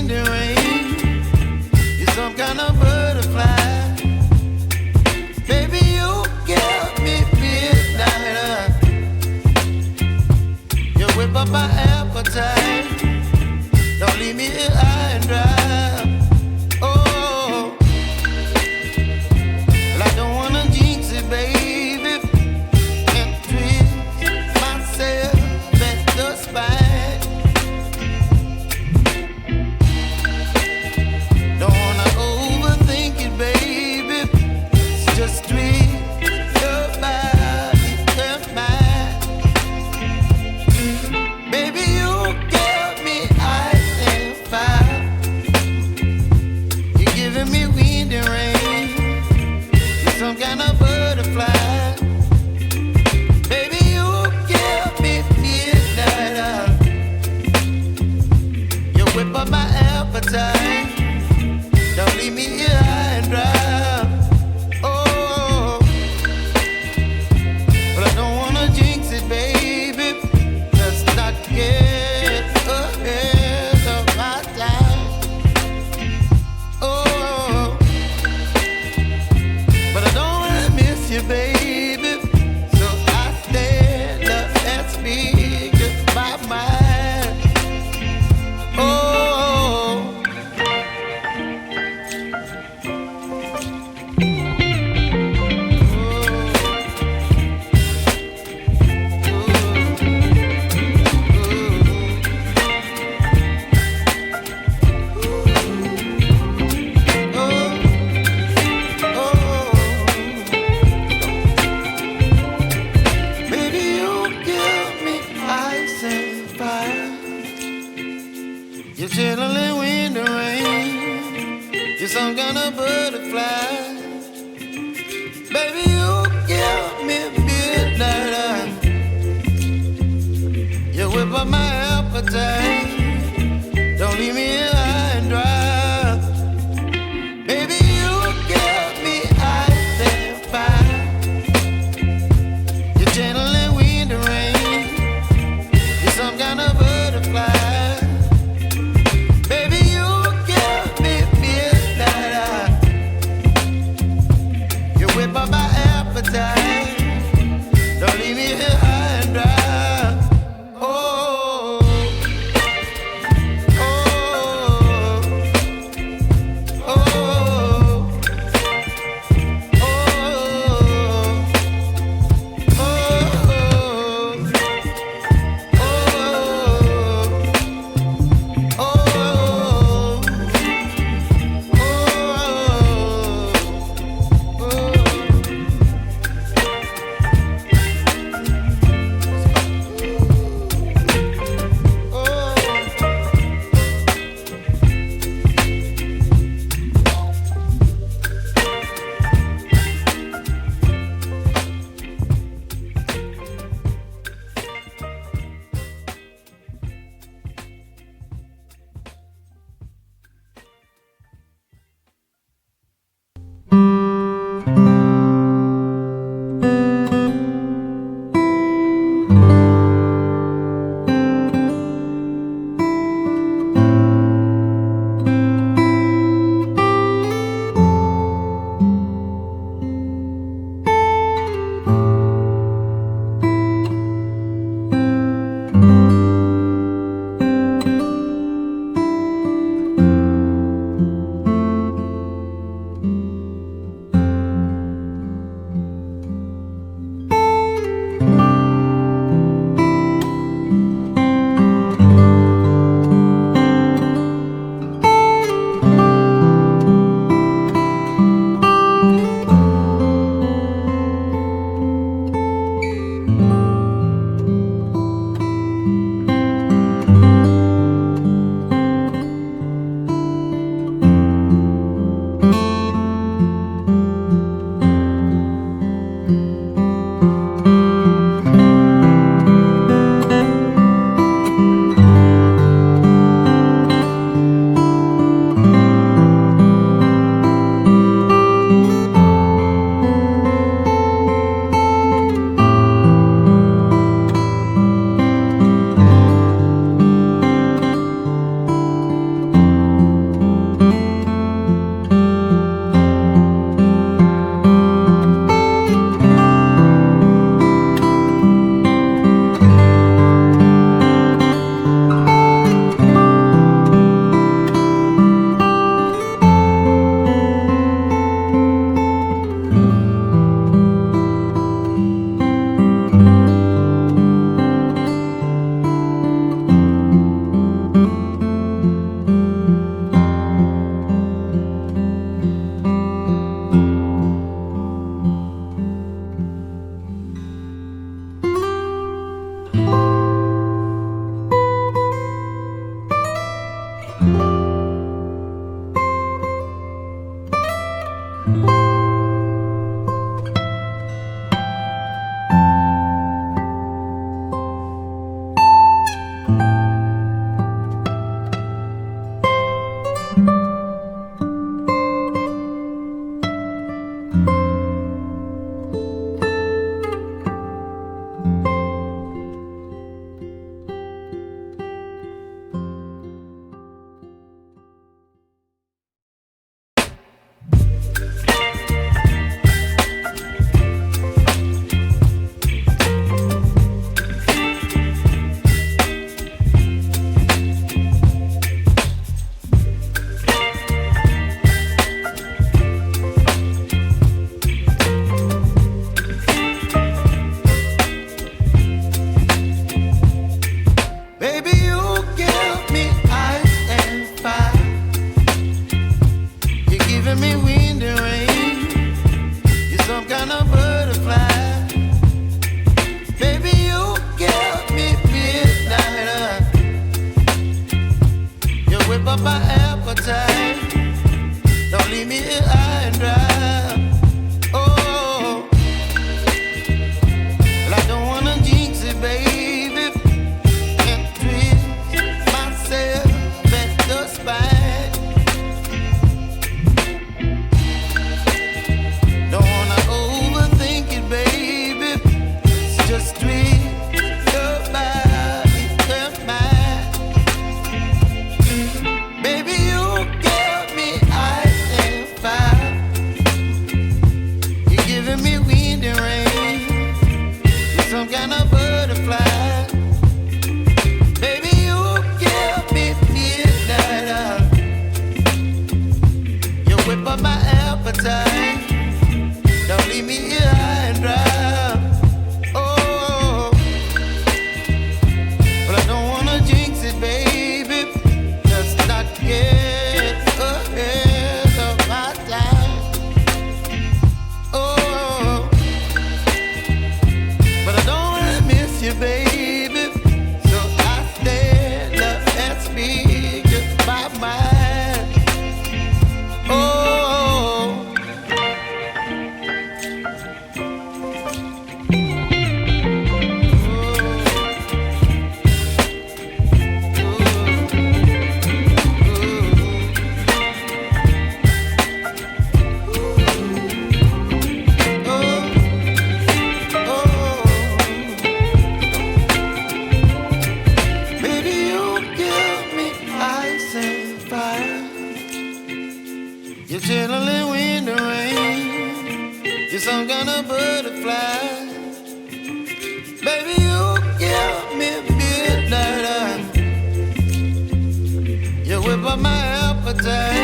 wind and rain. You're some kind of butterfly. Baby, you give me midnight. You whip up my appetite. Don't leave me here high and dry. Oh, well, I don't wanna jinx it, baby, and twist myself at the spine. Don't wanna overthink it, baby. It's just twist your body and mine. Baby, you give me ice and fire. You're giving me wind and rain. You're some kind of butterfly. Baby, you give me midnight. You whip up my appetite. Don't leave me here high and dry. Oh, but I don't wanna jinx it, baby. Let's not get ahead of my time. Oh, but I don't wanna miss you, baby. So I stand up and speak my mind. Oh. Baby, you give me ice and fire. You're chilling wind and rain. You're some kind of butterfly. Baby, you give me midnight. You whip up my appetite. Don't leave me here high and dry. Baby, you give me ice and fire. You're channeling wind and rain. You're some kind of butterfly. Baby, you give me midnight. You whip up my appetite. Don't leave me here high and dry. Oh. whip up my appetite.